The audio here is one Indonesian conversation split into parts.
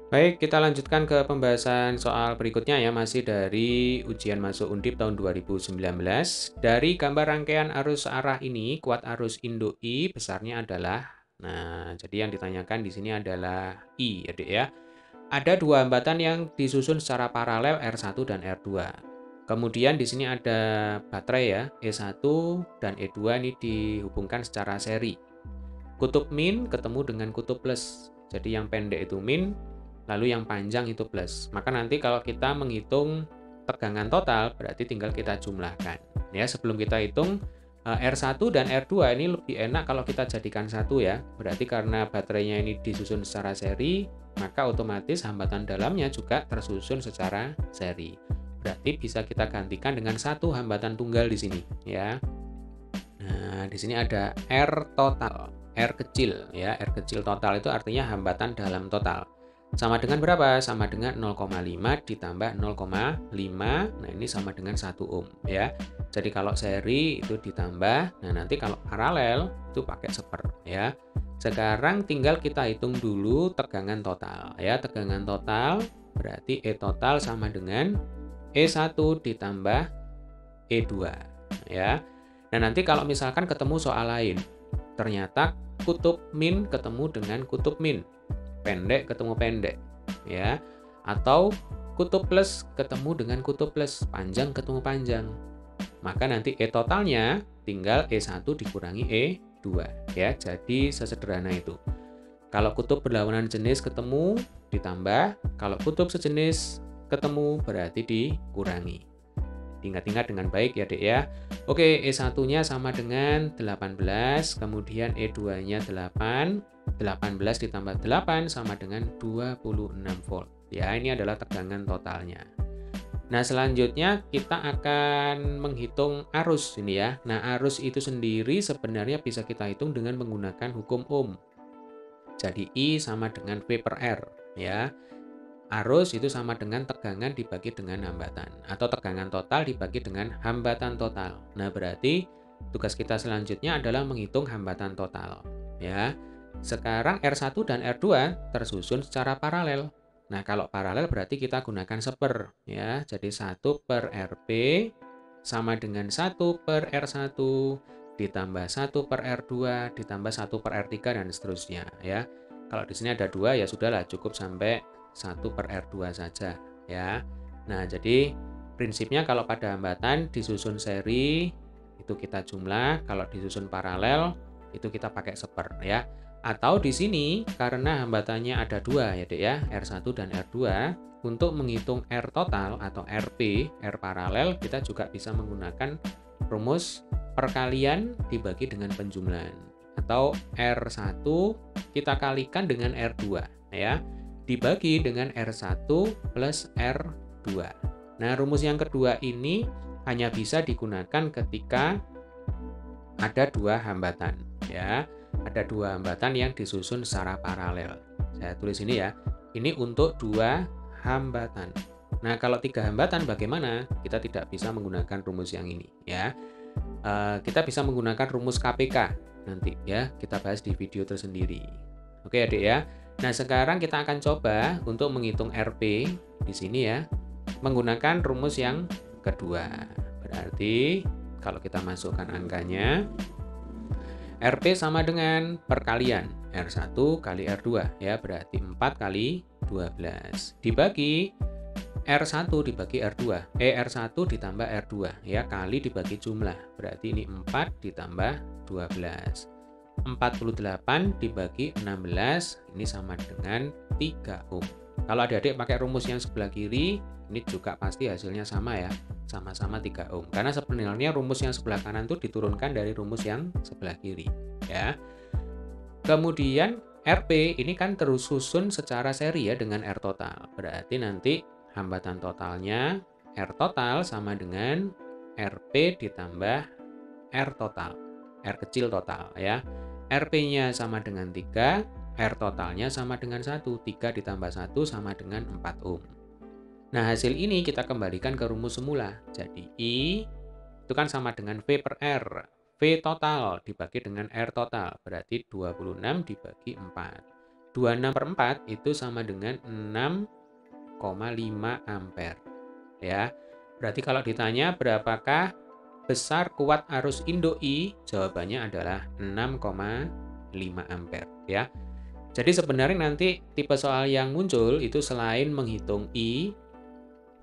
Baik, kita lanjutkan ke pembahasan soal berikutnya ya, masih dari ujian masuk Undip tahun 2019. Dari gambar rangkaian arus arah ini, kuat arus induk I besarnya adalah, nah, jadi yang ditanyakan di sini adalah I, ya, Dek ya. Ada dua hambatan yang disusun secara paralel R1 dan R2. Kemudian di sini ada baterai ya, E1 dan E2 ini dihubungkan secara seri. Kutub min ketemu dengan kutub plus. Jadi yang pendek itu min, lalu yang panjang itu plus. Maka nanti kalau kita menghitung tegangan total, berarti tinggal kita jumlahkan. Ya, sebelum kita hitung R1 dan R2 ini lebih enak kalau kita jadikan satu ya. Berarti karena baterainya ini disusun secara seri, maka otomatis hambatan dalamnya juga tersusun secara seri. Berarti bisa kita gantikan dengan satu hambatan tunggal di sini ya. Nah, di sini ada R total, R kecil ya. R kecil total itu artinya hambatan dalam total. Sama dengan berapa? Sama dengan 0,5 ditambah 0,5. Nah, ini sama dengan 1 ohm ya. Jadi kalau seri itu ditambah, nah nanti kalau paralel itu pakai seper ya. Sekarang tinggal kita hitung dulu tegangan total ya. Tegangan total berarti E total sama dengan E1 ditambah E2 ya. Nah, nanti kalau misalkan ketemu soal lain, ternyata kutub min ketemu dengan kutub min, pendek ketemu pendek, ya. Atau kutub plus ketemu dengan kutub plus, panjang ketemu panjang. Maka nanti E totalnya tinggal E1 dikurangi E2, ya. Jadi sesederhana itu. Kalau kutub berlawanan jenis ketemu ditambah, kalau kutub sejenis ketemu berarti dikurangi. Ingat-ingat dengan baik ya, Dek ya. Oke, E1-nya sama dengan 18, kemudian E2-nya 8. 18 ditambah 8 sama dengan 26 volt. Ya, ini adalah tegangan totalnya. Nah, selanjutnya kita akan menghitung arus ini ya. Nah, arus itu sendiri sebenarnya bisa kita hitung dengan menggunakan hukum Ohm. Jadi I sama dengan V per R ya. Arus itu sama dengan tegangan dibagi dengan hambatan, atau tegangan total dibagi dengan hambatan total. Nah, berarti tugas kita selanjutnya adalah menghitung hambatan total. Ya, sekarang R1 dan R2 tersusun secara paralel. Nah, kalau paralel berarti kita gunakan seper. Ya, jadi 1 per RP sama dengan 1 per R1 ditambah 1 per R2 ditambah 1 per R3 dan seterusnya. Ya, kalau di sini ada 2 ya sudahlah, cukup sampai 1 per R2 saja ya. Nah, jadi prinsipnya kalau pada hambatan disusun seri itu kita jumlah, kalau disusun paralel itu kita pakai seper ya. Atau di sini karena hambatannya ada dua ya, Dek ya, R1 dan R2, untuk menghitung R total atau RP, R paralel, kita juga bisa menggunakan rumus perkalian dibagi dengan penjumlahan. Atau R1 kita kalikan dengan R2 ya, dibagi dengan R1 plus R2. Nah, rumus yang kedua ini hanya bisa digunakan ketika ada dua hambatan ya. Ada dua hambatan yang disusun secara paralel. Saya tulis ini ya. Ini untuk dua hambatan. Nah, kalau tiga hambatan bagaimana? Kita tidak bisa menggunakan rumus yang ini ya. Kita bisa menggunakan rumus KPK nanti ya. Kita bahas di video tersendiri. Oke, Adik ya. Nah, sekarang kita akan coba untuk menghitung RP di sini ya, menggunakan rumus yang kedua. Berarti kalau kita masukkan angkanya, RP sama dengan perkalian R1 kali R2 ya, berarti 4 kali 12 dibagi R1 dibagi R2, R1 ditambah R2 ya, kali dibagi jumlah, berarti ini 4 ditambah 12. 48 dibagi 16 ini sama dengan 3 ohm. Kalau adik-adik pakai rumus yang sebelah kiri, ini juga pasti hasilnya sama ya, sama-sama 3 ohm. Karena sebenarnya rumus yang sebelah kanan itu diturunkan dari rumus yang sebelah kiri ya. Kemudian RP ini kan tersusun secara seri ya dengan R total. Berarti nanti hambatan totalnya R total sama dengan RP ditambah R total. R kecil total ya. RP-nya sama dengan 3, R totalnya sama dengan 1. 3 ditambah 1 sama dengan 4 ohm. Nah, hasil ini kita kembalikan ke rumus semula. Jadi I itu kan sama dengan V per R. V total dibagi dengan R total, berarti 26 dibagi 4. 26/4 itu sama dengan 6,5 ampere ya. Berarti kalau ditanya berapakah besar kuat arus induk I, jawabannya adalah 6,5 ampere ya. Jadi sebenarnya nanti tipe soal yang muncul itu selain menghitung I,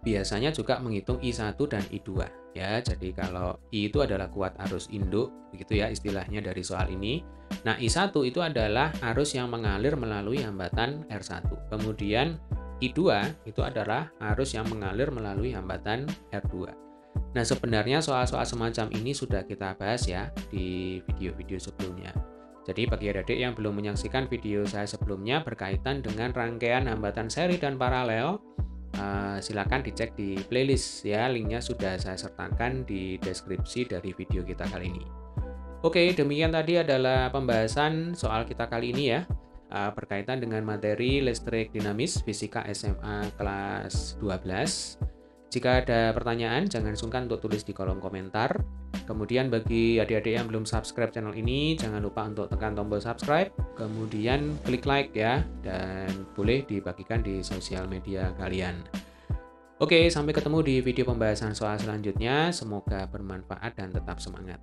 biasanya juga menghitung I1 dan I2 ya. Jadi kalau I itu adalah kuat arus induk, begitu ya istilahnya dari soal ini. Nah, I1 itu adalah arus yang mengalir melalui hambatan R1. Kemudian I2 itu adalah arus yang mengalir melalui hambatan R2. Nah, sebenarnya soal-soal semacam ini sudah kita bahas ya di video-video sebelumnya. Jadi bagi adik-adik yang belum menyaksikan video saya sebelumnya berkaitan dengan rangkaian hambatan seri dan paralel, silakan dicek di playlist ya, linknya sudah saya sertakan di deskripsi dari video kita kali ini. Oke, demikian tadi adalah pembahasan soal kita kali ini ya, berkaitan dengan materi listrik dinamis fisika SMA kelas 12. Jika ada pertanyaan, jangan sungkan untuk tulis di kolom komentar. Kemudian bagi adik-adik yang belum subscribe channel ini, jangan lupa untuk tekan tombol subscribe, kemudian klik like ya, dan boleh dibagikan di sosial media kalian. Oke, sampai ketemu di video pembahasan soal selanjutnya. Semoga bermanfaat dan tetap semangat.